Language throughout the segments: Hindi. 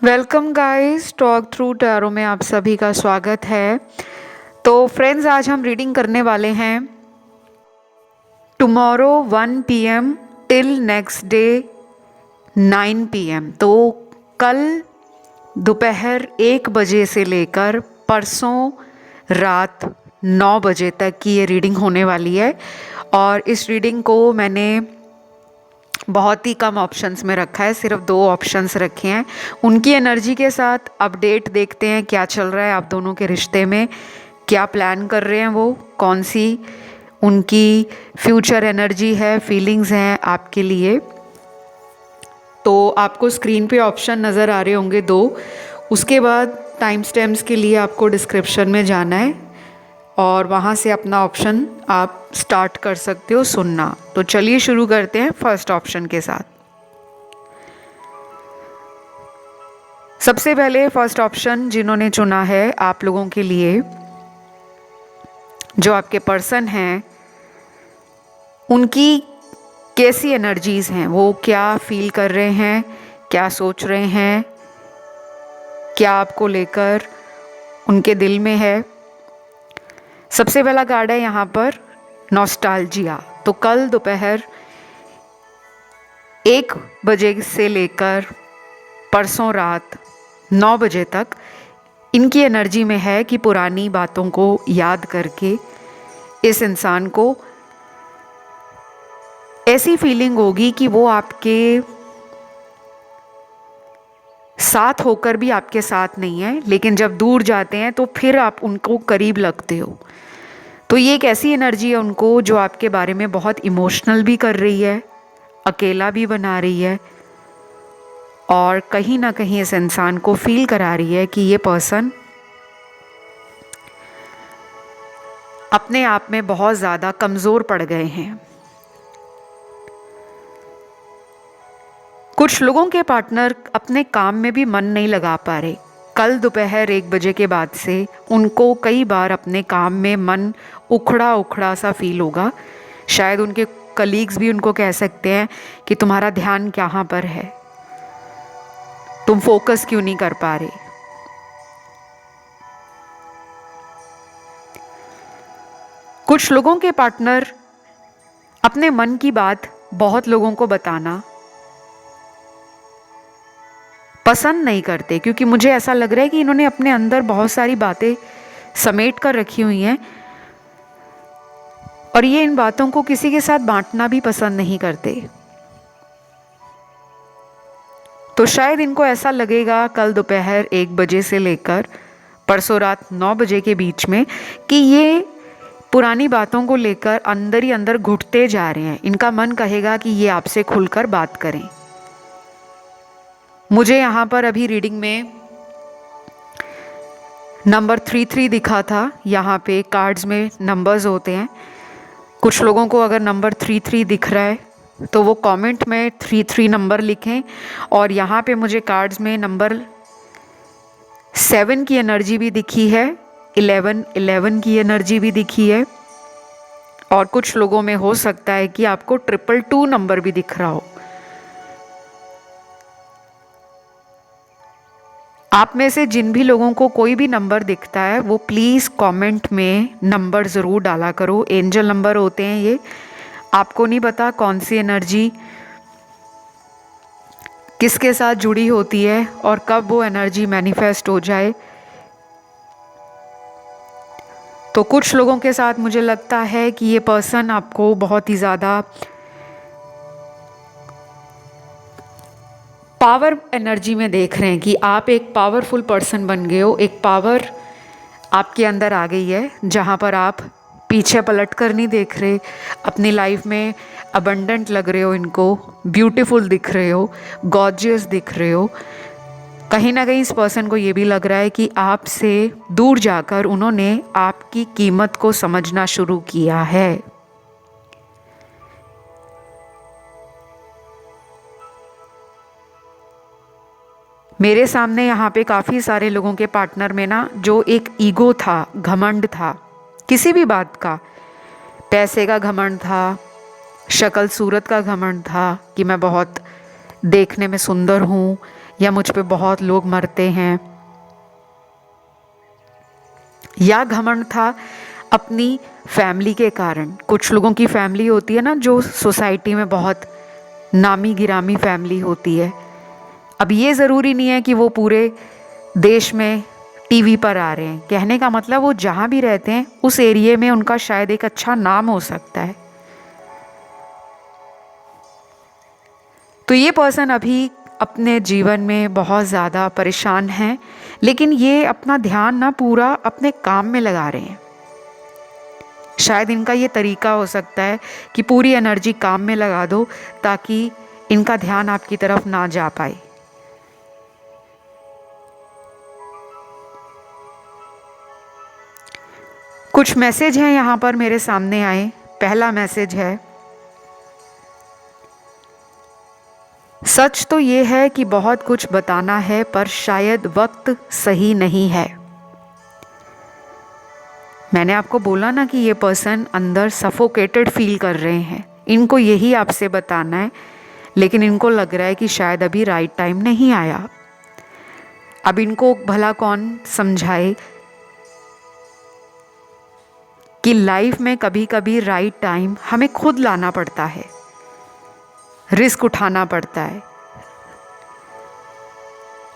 Welcome guys, talk through tarot में आप सभी का स्वागत है। तो फ्रेंड्स, आज हम रीडिंग करने वाले हैं tomorrow 1 PM till next day 9 PM। तो कल दोपहर 1 बजे से लेकर परसों रात 9 बजे तक की ये रीडिंग होने वाली है। और इस रीडिंग को मैंने बहुत ही कम ऑप्शंस में रखा है, सिर्फ 2 ऑप्शंस रखे हैं। उनकी एनर्जी के साथ अपडेट देखते हैं क्या चल रहा है आप दोनों के रिश्ते में, क्या प्लान कर रहे हैं वो, कौन सी उनकी फ्यूचर एनर्जी है, फीलिंग्स हैं आपके लिए। तो आपको स्क्रीन पे ऑप्शन नज़र आ रहे होंगे 2। उसके बाद टाइम स्टैम्प्स के लिए आपको डिस्क्रिप्शन में जाना है और वहाँ से अपना ऑप्शन आप स्टार्ट कर सकते हो सुनना। तो चलिए शुरू करते हैं फर्स्ट ऑप्शन के साथ। सबसे पहले फर्स्ट ऑप्शन जिन्होंने चुना है आप लोगों के लिए, जो आपके पर्सन हैं, उनकी कैसी एनर्जीज हैं, वो क्या फील कर रहे हैं, क्या सोच रहे हैं, क्या आपको लेकर उनके दिल में है। सबसे पहला कार्ड है यहाँ पर नॉस्टैल्जिया। तो कल दोपहर 1 बजे से लेकर परसों रात 9 बजे तक इनकी एनर्जी में है कि पुरानी बातों को याद करके इस इंसान को ऐसी फीलिंग होगी कि वो आपके साथ होकर भी आपके साथ नहीं है, लेकिन जब दूर जाते हैं तो फिर आप उनको करीब लगते हो। तो ये एक ऐसी एनर्जी है उनको जो आपके बारे में बहुत इमोशनल भी कर रही है, अकेला भी बना रही है, और कहीं ना कहीं इस इंसान को फील करा रही है कि ये पर्सन अपने आप में बहुत ज़्यादा कमज़ोर पड़ गए हैं। कुछ लोगों के पार्टनर अपने काम में भी मन नहीं लगा पा रहे। कल दोपहर 1 बजे के बाद से उनको कई बार अपने काम में मन उखड़ा उखड़ा सा फील होगा। शायद उनके कलीग्स भी उनको कह सकते हैं कि तुम्हारा ध्यान कहाँ पर है, तुम फोकस क्यों नहीं कर पा रहे। कुछ लोगों के पार्टनर अपने मन की बात बहुत लोगों को बताना पसंद नहीं करते, क्योंकि मुझे ऐसा लग रहा है कि इन्होंने अपने अंदर बहुत सारी बातें समेट कर रखी हुई हैं और ये इन बातों को किसी के साथ बांटना भी पसंद नहीं करते। तो शायद इनको ऐसा लगेगा कल दोपहर 1 बजे से लेकर परसों रात 9 बजे के बीच में कि ये पुरानी बातों को लेकर अंदर ही अंदर घुटते जा रहे हैं। इनका मन कहेगा कि ये आपसे खुलकर बात करें। मुझे यहाँ पर अभी रीडिंग में नंबर 33 दिखा था। यहाँ पे कार्ड्स में नंबर्स होते हैं। कुछ लोगों को अगर नंबर 33 दिख रहा है तो वो कमेंट में 33 नंबर लिखें। और यहाँ पे मुझे कार्ड्स में नंबर 7 की एनर्जी भी दिखी है, 11 की एनर्जी भी दिखी है, और कुछ लोगों में हो सकता है कि आपको 222 नंबर भी दिख रहा हो। आप में से जिन भी लोगों को कोई भी नंबर दिखता है वो प्लीज़ कमेंट में नंबर ज़रूर डाला करो। एंजल नंबर होते हैं ये। आपको नहीं पता कौन सी एनर्जी किसके साथ जुड़ी होती है और कब वो एनर्जी मैनिफेस्ट हो जाए। तो कुछ लोगों के साथ मुझे लगता है कि ये पर्सन आपको बहुत ही ज़्यादा पावर एनर्जी में देख रहे हैं कि आप एक पावरफुल पर्सन बन गए हो। एक पावर आपके अंदर आ गई है जहाँ पर आप पीछे पलट कर नहीं देख रहे। अपनी लाइफ में अबंडेंट लग रहे हो, इनको ब्यूटीफुल दिख रहे हो, गॉर्जियस दिख रहे हो। कहीं ना कहीं इस पर्सन को ये भी लग रहा है कि आपसे दूर जाकर उन्होंने आपकी कीमत को समझना शुरू किया है। मेरे सामने यहाँ पे काफ़ी सारे लोगों के पार्टनर में ना जो एक ईगो था, घमंड था, किसी भी बात का, पैसे का घमंड था, शक्ल सूरत का घमंड था कि मैं बहुत देखने में सुंदर हूँ या मुझ पे बहुत लोग मरते हैं, या घमंड था अपनी फैमिली के कारण। कुछ लोगों की फैमिली होती है ना जो सोसाइटी में बहुत नामी गिरामी फैमिली होती है। अब ये ज़रूरी नहीं है कि वो पूरे देश में टीवी पर आ रहे हैं, कहने का मतलब वो जहाँ भी रहते हैं उस एरिया में उनका शायद एक अच्छा नाम हो सकता है। तो ये पर्सन अभी अपने जीवन में बहुत ज़्यादा परेशान हैं, लेकिन ये अपना ध्यान ना पूरा अपने काम में लगा रहे हैं। शायद इनका ये तरीका हो सकता है कि पूरी एनर्जी काम में लगा दो ताकि इनका ध्यान आपकी तरफ ना जा पाए। कुछ मैसेज हैं यहाँ पर मेरे सामने आए। पहला मैसेज है, सच तो ये है कि बहुत कुछ बताना है पर शायद वक्त सही नहीं है। मैंने आपको बोला ना कि ये पर्सन अंदर सफोकेटेड फील कर रहे हैं, इनको यही आपसे बताना है, लेकिन इनको लग रहा है कि शायद अभी राइट टाइम नहीं आया। अब इनको भला कौन समझाए कि लाइफ में कभी कभी राइट टाइम हमें खुद लाना पड़ता है, रिस्क उठाना पड़ता है।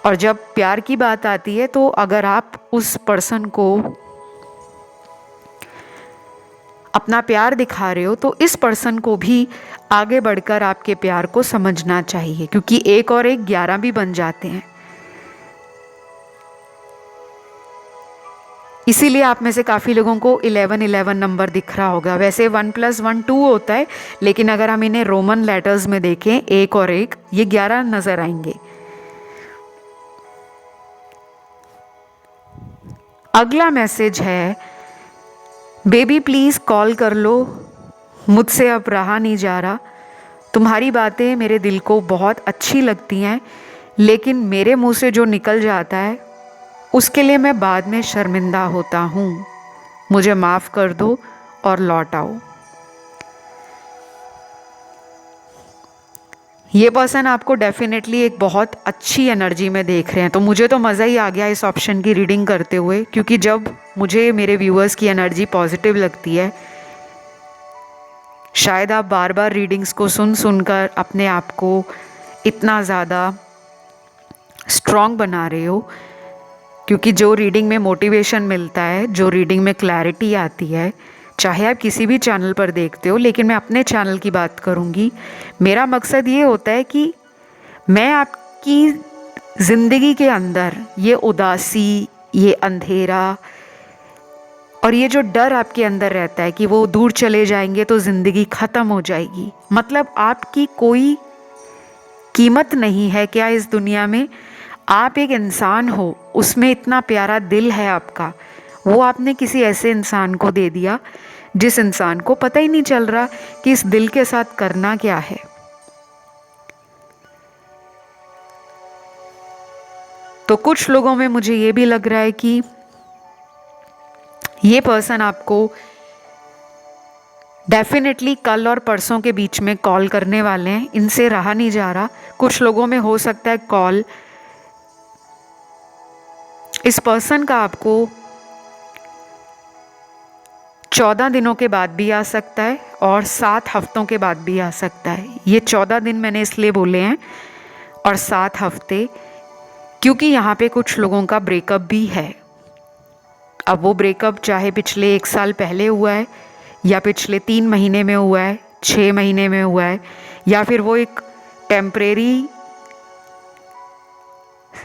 और जब प्यार की बात आती है तो अगर आप उस पर्सन को अपना प्यार दिखा रहे हो तो इस पर्सन को भी आगे बढ़कर आपके प्यार को समझना चाहिए, क्योंकि 1 और 1 11 भी बन जाते हैं। इसीलिए आप में से काफ़ी लोगों को 11-11 नंबर दिख रहा होगा। वैसे 1 + 1 2 होता है, लेकिन अगर हम इन्हें रोमन लेटर्स में देखें 1 और 1, ये 11 नज़र आएंगे। अगला मैसेज है, बेबी प्लीज़ कॉल कर लो, मुझसे अब रहा नहीं जा रहा। तुम्हारी बातें मेरे दिल को बहुत अच्छी लगती हैं, लेकिन मेरे मुंह से जो निकल जाता है उसके लिए मैं बाद में शर्मिंदा होता हूँ। मुझे माफ़ कर दो और लौट आओ। ये पर्सन आपको डेफिनेटली एक बहुत अच्छी एनर्जी में देख रहे हैं। तो मुझे तो मज़ा ही आ गया इस ऑप्शन की रीडिंग करते हुए, क्योंकि जब मुझे मेरे व्यूअर्स की एनर्जी पॉजिटिव लगती है, शायद आप बार बार रीडिंग्स को सुन सुनकर अपने आप को इतना ज़्यादा स्ट्रॉन्ग बना रहे हो, क्योंकि जो रीडिंग में मोटिवेशन मिलता है, जो रीडिंग में क्लैरिटी आती है, चाहे आप किसी भी चैनल पर देखते हो, लेकिन मैं अपने चैनल की बात करूँगी। मेरा मकसद ये होता है कि मैं आपकी ज़िंदगी के अंदर ये उदासी, ये अंधेरा और ये जो डर आपके अंदर रहता है कि वो दूर चले जाएंगे तो ज़िंदगी ख़त्म हो जाएगी, मतलब आपकी कोई कीमत नहीं है क्या इस दुनिया में? आप एक इंसान हो, उसमें इतना प्यारा दिल है आपका, वो आपने किसी ऐसे इंसान को दे दिया जिस इंसान को पता ही नहीं चल रहा कि इस दिल के साथ करना क्या है। तो कुछ लोगों में मुझे ये भी लग रहा है कि ये पर्सन आपको डेफिनेटली कल और परसों के बीच में कॉल करने वाले हैं, इनसे रहा नहीं जा रहा। कुछ लोगों में हो सकता है कॉल इस पर्सन का आपको 14 दिनों के बाद भी आ सकता है और 7 हफ्तों के बाद भी आ सकता है। ये 14 दिन मैंने इसलिए बोले हैं और 7 हफ्ते, क्योंकि यहाँ पे कुछ लोगों का ब्रेकअप भी है। अब वो ब्रेकअप चाहे पिछले 1 साल पहले हुआ है, या पिछले 3 महीने में हुआ है, 6 महीने में हुआ है, या फिर वो एक टेम्परेरी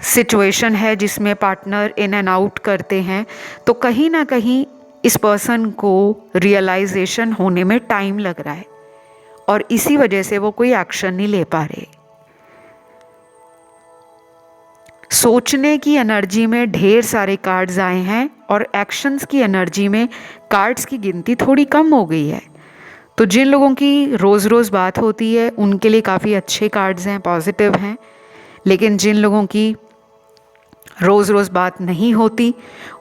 सिचुएशन है जिसमें पार्टनर इन एंड आउट करते हैं, तो कहीं ना कहीं इस पर्सन को रियलाइजेशन होने में टाइम लग रहा है और इसी वजह से वो कोई एक्शन नहीं ले पा रहे। सोचने की एनर्जी में ढेर सारे कार्ड्स आए हैं और एक्शंस की एनर्जी में कार्ड्स की गिनती थोड़ी कम हो गई है। तो जिन लोगों की रोज़ रोज़ बात होती है उनके लिए काफ़ी अच्छे कार्ड्स हैं, पॉजिटिव हैं, लेकिन जिन लोगों की रोज़ रोज़ बात नहीं होती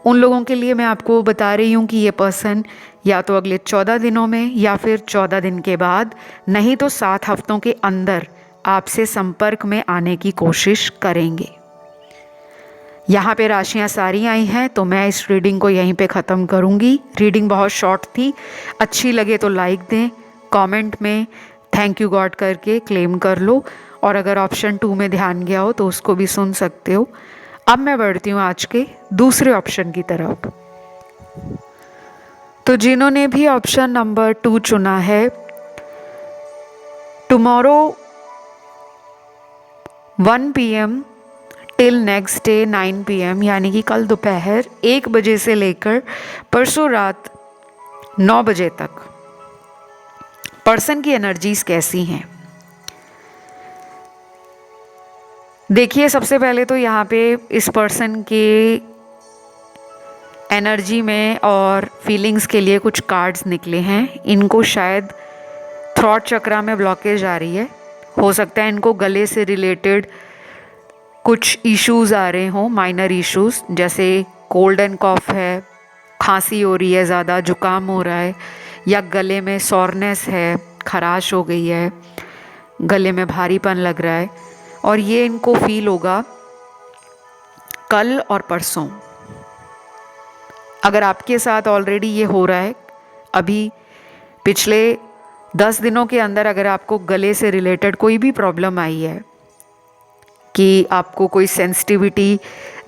उन लोगों के लिए मैं आपको बता रही हूँ कि ये पर्सन या तो अगले 14 दिनों में या फिर 14 दिन के बाद, नहीं तो 7 हफ्तों के अंदर आपसे संपर्क में आने की कोशिश करेंगे। यहाँ पे राशियाँ सारी आई हैं, तो मैं इस रीडिंग को यहीं पे ख़त्म करूँगी। रीडिंग बहुत शॉर्ट थी, अच्छी लगे तो लाइक दें, कमेंट में थैंक यू गॉड करके क्लेम कर लो, और अगर ऑप्शन 2 में ध्यान गया हो तो उसको भी सुन सकते हो। अब मैं बढ़ती हूँ आज के दूसरे ऑप्शन की तरफ। तो जिन्होंने भी ऑप्शन नंबर 2 चुना है, tomorrow 1 PM till next day 9 PM, यानी कि कल दोपहर 1 बजे से लेकर परसों रात 9 बजे तक पर्सन की एनर्जीज कैसी हैं। देखिए, सबसे पहले तो यहाँ पे इस पर्सन के एनर्जी में और फीलिंग्स के लिए कुछ कार्ड्स निकले हैं। इनको शायद थ्रॉट चक्रा में ब्लॉकेज आ रही है। हो सकता है इनको गले से रिलेटेड कुछ इश्यूज आ रहे हों, माइनर इश्यूज, जैसे कोल्ड एंड कॉफ है, खांसी हो रही है, ज़्यादा जुकाम हो रहा है, या गले में सॉरनेस है, खराश हो गई है, गले में भारीपन लग रहा है, और ये इनको फील होगा कल और परसों। अगर आपके साथ ऑलरेडी ये हो रहा है, अभी पिछले 10 दिनों के अंदर अगर आपको गले से रिलेटेड कोई भी प्रॉब्लम आई है, कि आपको कोई सेंसिटिविटी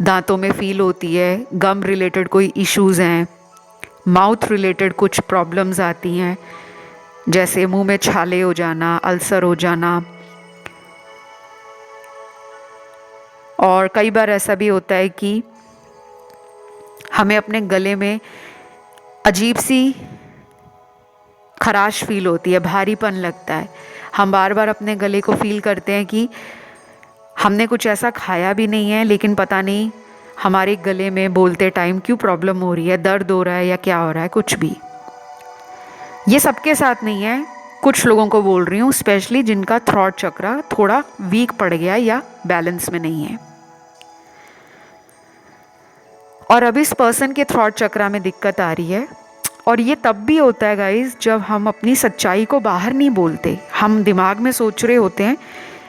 दांतों में फील होती है, गम रिलेटेड कोई इश्यूज़ हैं, माउथ रिलेटेड कुछ प्रॉब्लम्स आती हैं, जैसे मुंह में छाले हो जाना, अल्सर हो जाना, और कई बार ऐसा भी होता है कि हमें अपने गले में अजीब सी खराश फील होती है, भारीपन लगता है। हम बार बार अपने गले को फील करते हैं कि हमने कुछ ऐसा खाया भी नहीं है, लेकिन पता नहीं हमारे गले में बोलते टाइम क्यों प्रॉब्लम हो रही है, दर्द हो रहा है या क्या हो रहा है, कुछ भी। ये सबके साथ नहीं है, कुछ लोगों को बोल रही हूँ, स्पेशली जिनका थ्रॉट चक्रा थोड़ा वीक पड़ गया या बैलेंस में नहीं है। और अब इस पर्सन के थ्रॉट चक्रा में दिक्कत आ रही है, और ये तब भी होता है गाइस जब हम अपनी सच्चाई को बाहर नहीं बोलते। हम दिमाग में सोच रहे होते हैं,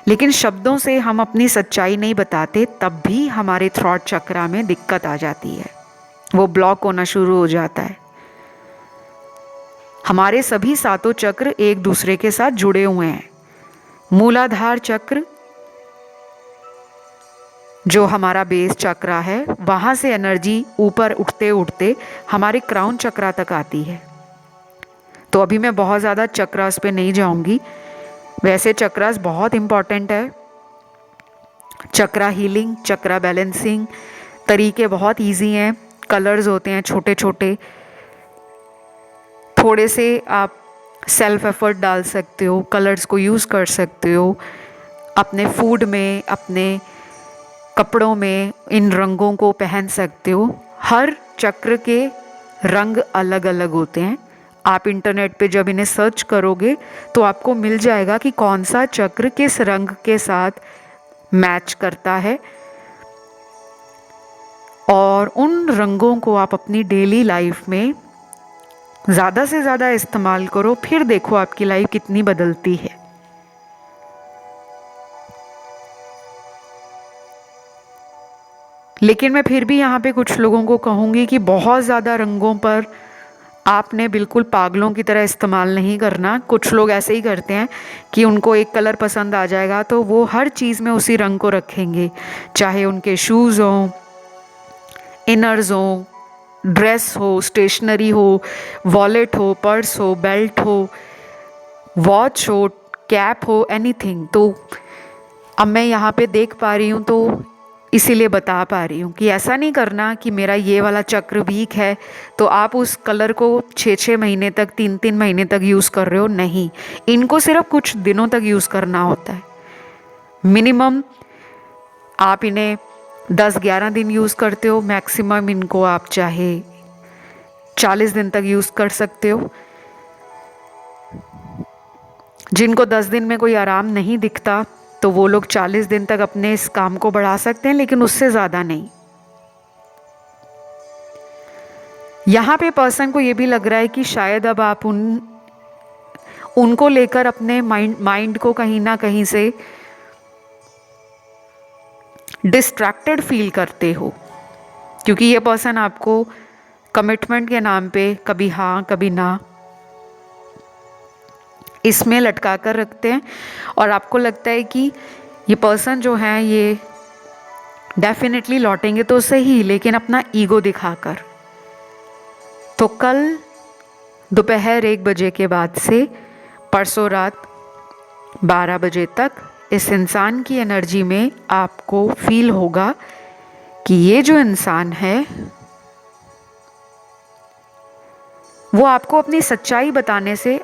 लेकिन शब्दों से हम अपनी सच्चाई नहीं बताते, तब भी हमारे थ्रॉट चक्रा में दिक्कत आ जाती है, वो ब्लॉक होना शुरू हो जाता है। हमारे सभी सातों चक्र एक दूसरे के साथ जुड़े हुए हैं। मूलाधार चक्र जो हमारा बेस चक्रा है, वहाँ से एनर्जी ऊपर उठते उठते हमारे क्राउन चक्रा तक आती है। तो अभी मैं बहुत ज़्यादा चक्रास पे नहीं जाऊंगी, वैसे चक्रास बहुत इम्पॉर्टेंट है। चक्रा हीलिंग, चक्रा बैलेंसिंग तरीके बहुत इजी हैं, कलर्स होते हैं छोटे छोटे, थोड़े से आप सेल्फ एफर्ट डाल सकते हो, कलर्स को यूज़ कर सकते हो अपने फूड में, अपने कपड़ों में, इन रंगों को पहन सकते हो। हर चक्र के रंग अलग अलग होते हैं। आप इंटरनेट पे जब इन्हें सर्च करोगे तो आपको मिल जाएगा कि कौन सा चक्र किस रंग के साथ मैच करता है, और उन रंगों को आप अपनी डेली लाइफ में ज़्यादा से ज़्यादा इस्तेमाल करो, फिर देखो आपकी लाइफ कितनी बदलती है। लेकिन मैं फिर भी यहाँ पे कुछ लोगों को कहूँगी कि बहुत ज़्यादा रंगों पर आपने बिल्कुल पागलों की तरह इस्तेमाल नहीं करना। कुछ लोग ऐसे ही करते हैं कि उनको एक कलर पसंद आ जाएगा तो वो हर चीज़ में उसी रंग को रखेंगे, चाहे उनके शूज़ हों, इनर्स हों, ड्रेस हो, स्टेशनरी हो, वॉलेट हो, पर्स हो, बेल्ट हो, वॉच हो, कैप हो, एनीथिंग। तो अब मैं यहाँ पे देख पा रही हूँ तो इसीलिए बता पा रही हूँ कि ऐसा नहीं करना कि मेरा ये वाला चक्र वीक है तो आप उस कलर को 6-6 महीने तक, 3-3 महीने तक यूज़ कर रहे हो। नहीं, इनको सिर्फ कुछ दिनों तक यूज़ करना होता है। मिनिमम आप इन्हें 10-11 दिन यूज़ करते हो, मैक्सिमम इनको आप चाहे 40 दिन तक यूज़ कर सकते हो। जिनको 10 दिन में कोई आराम नहीं दिखता तो वो लोग 40 दिन तक अपने इस काम को बढ़ा सकते हैं, लेकिन उससे ज़्यादा नहीं। यहाँ पे पर्सन को ये भी लग रहा है कि शायद अब आप उनको लेकर अपने माइंड को कहीं ना कहीं से डिस्ट्रैक्टेड फील करते हो, क्योंकि ये पर्सन आपको कमिटमेंट के नाम पे कभी हाँ कभी ना इसमें लटका कर रखते हैं, और आपको लगता है कि ये पर्सन जो है ये डेफिनेटली लौटेंगे तो सही, लेकिन अपना ईगो दिखाकर। तो कल दोपहर 1 बजे के बाद से परसों रात 12 बजे तक इस इंसान की एनर्जी में आपको फील होगा कि ये जो इंसान है वो आपको अपनी सच्चाई बताने से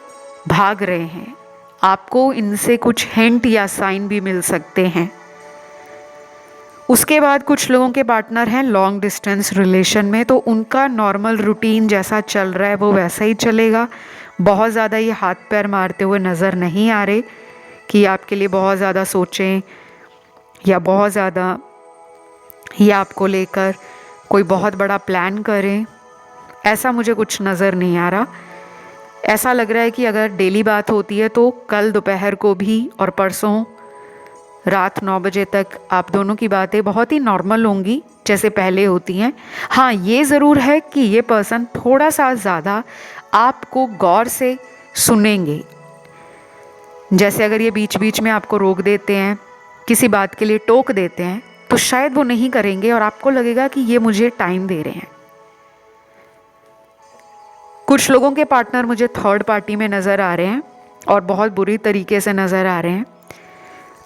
भाग रहे हैं। आपको इनसे कुछ हिंट या साइन भी मिल सकते हैं। उसके बाद कुछ लोगों के पार्टनर हैं लॉन्ग डिस्टेंस रिलेशन में, तो उनका नॉर्मल रूटीन जैसा चल रहा है वो वैसा ही चलेगा। बहुत ज़्यादा ये हाथ पैर मारते हुए नज़र नहीं आ रहे कि आपके लिए बहुत ज़्यादा सोचें या बहुत ज़्यादा ये आपको लेकर कोई बहुत बड़ा प्लान करें, ऐसा मुझे कुछ नज़र नहीं आ रहा। ऐसा लग रहा है कि अगर डेली बात होती है तो कल दोपहर को भी और परसों रात 9 बजे तक आप दोनों की बातें बहुत ही नॉर्मल होंगी जैसे पहले होती हैं। हाँ, ये ज़रूर है कि ये पर्सन थोड़ा सा ज़्यादा आपको गौर से सुनेंगे। जैसे अगर ये बीच बीच में आपको रोक देते हैं, किसी बात के लिए टोक देते हैं, तो शायद वो नहीं करेंगे और आपको लगेगा कि ये मुझे टाइम दे रहे हैं। कुछ लोगों के पार्टनर मुझे थर्ड पार्टी में नज़र आ रहे हैं और बहुत बुरी तरीके से नज़र आ रहे हैं,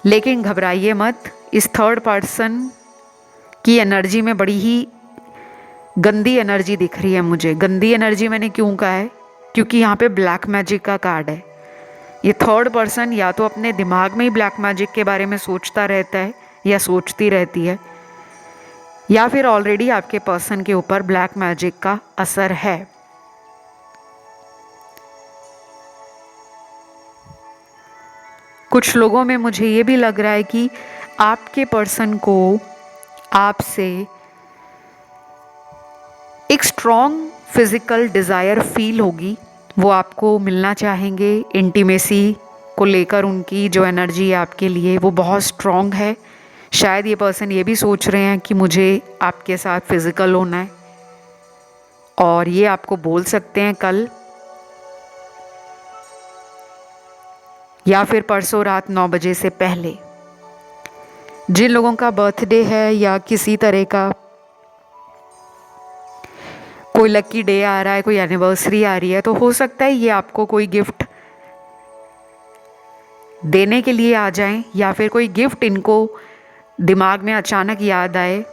लेकिन घबराइए मत। इस थर्ड पर्सन की एनर्जी में बड़ी ही गंदी एनर्जी दिख रही है मुझे। गंदी एनर्जी मैंने क्यों कहा है, क्योंकि यहाँ पे ब्लैक मैजिक का कार्ड है। ये थर्ड पर्सन या तो अपने दिमाग में ही ब्लैक मैजिक के बारे में सोचता रहता है या सोचती रहती है, या फिर ऑलरेडी आपके पर्सन के ऊपर ब्लैक मैजिक का असर है। कुछ लोगों में मुझे ये भी लग रहा है कि आपके पर्सन को आपसे एक स्ट्रॉन्ग फिजिकल डिज़ायर फील होगी। वो आपको मिलना चाहेंगे। इंटीमेसी को लेकर उनकी जो एनर्जी है आपके लिए वो बहुत स्ट्रॉन्ग है। शायद ये पर्सन ये भी सोच रहे हैं कि मुझे आपके साथ फिज़िकल होना है, और ये आपको बोल सकते हैं कल या फिर परसों रात 9 बजे से पहले। जिन लोगों का बर्थडे है या किसी तरह का कोई लकी डे आ रहा है, कोई एनिवर्सरी आ रही है, तो हो सकता है ये आपको कोई गिफ्ट देने के लिए आ जाएं, या फिर कोई गिफ्ट इनको दिमाग में अचानक याद आए।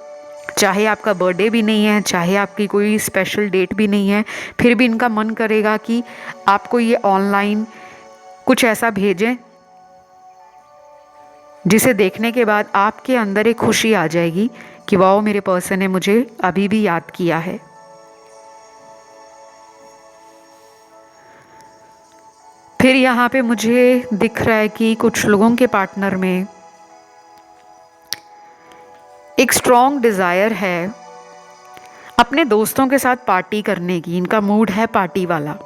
चाहे आपका बर्थडे भी नहीं है, चाहे आपकी कोई स्पेशल डेट भी नहीं है, फिर भी इनका मन करेगा कि आपको ये ऑनलाइन कुछ ऐसा भेजें जिसे देखने के बाद आपके अंदर एक खुशी आ जाएगी कि वाह, मेरे पर्सन ने मुझे अभी भी याद किया है। फिर यहाँ पे मुझे दिख रहा है कि कुछ लोगों के पार्टनर में एक स्ट्रॉन्ग डिज़ायर है अपने दोस्तों के साथ पार्टी करने की। इनका मूड है पार्टी वाला।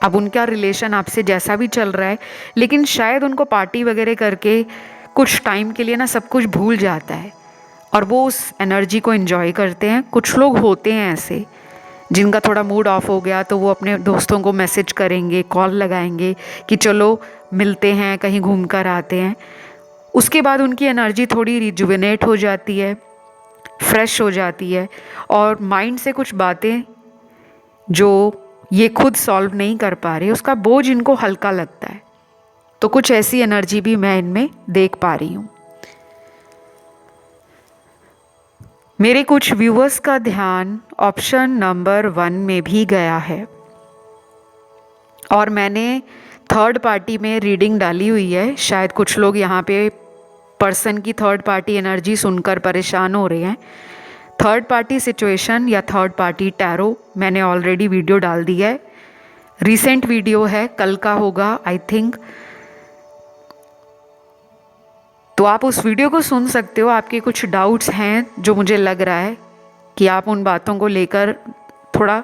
अब उनका रिलेशन आपसे जैसा भी चल रहा है, लेकिन शायद उनको पार्टी वगैरह करके कुछ टाइम के लिए ना सब कुछ भूल जाता है और वो उस एनर्जी को एंजॉय करते हैं। कुछ लोग होते हैं ऐसे जिनका थोड़ा मूड ऑफ हो गया तो वो अपने दोस्तों को मैसेज करेंगे, कॉल लगाएंगे कि चलो मिलते हैं, कहीं घूम कर आते हैं। उसके बाद उनकी एनर्जी थोड़ी रिजुविनेट हो जाती है, फ्रेश हो जाती है, और माइंड से कुछ बातें जो ये खुद सॉल्व नहीं कर पा रहे उसका बोझ इनको हल्का लगता है। तो कुछ ऐसी एनर्जी भी मैं इनमें देख पा रही हूँ। मेरे कुछ व्यूअर्स का ध्यान ऑप्शन नंबर 1 में भी गया है, और मैंने थर्ड पार्टी में रीडिंग डाली हुई है। शायद कुछ लोग यहाँ पे पर्सन की थर्ड पार्टी एनर्जी सुनकर परेशान हो रहे हैं। थर्ड पार्टी सिचुएशन या थर्ड पार्टी टैरो मैंने ऑलरेडी वीडियो डाल दी है। रिसेंट वीडियो है, कल का होगा आई थिंक, तो आप उस वीडियो को सुन सकते हो। आपके कुछ डाउट्स हैं जो मुझे लग रहा है कि आप उन बातों को लेकर थोड़ा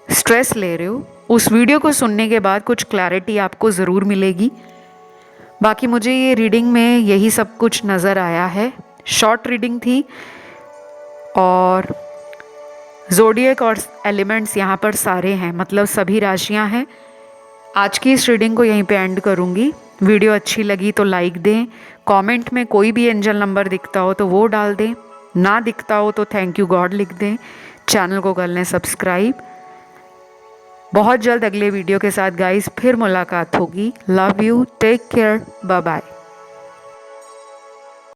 स्ट्रेस ले रहे हो, उस वीडियो को सुनने के बाद कुछ क्लैरिटी आपको ज़रूर मिलेगी। बाकी मुझे ये रीडिंग में यही सब कुछ नज़र आया है। शॉर्ट रीडिंग थी और ज़ोडिएक और एलिमेंट्स यहाँ पर सारे हैं, मतलब सभी राशियाँ हैं। आज की इस रीडिंग को यहीं पे एंड करूँगी। वीडियो अच्छी लगी तो लाइक दें, कमेंट में कोई भी एंजल नंबर दिखता हो तो वो डाल दें, ना दिखता हो तो थैंक यू गॉड लिख दें। चैनल को कर लें सब्सक्राइब। बहुत जल्द अगले वीडियो के साथ गाइस फिर मुलाकात होगी। Love you, take care, bye bye.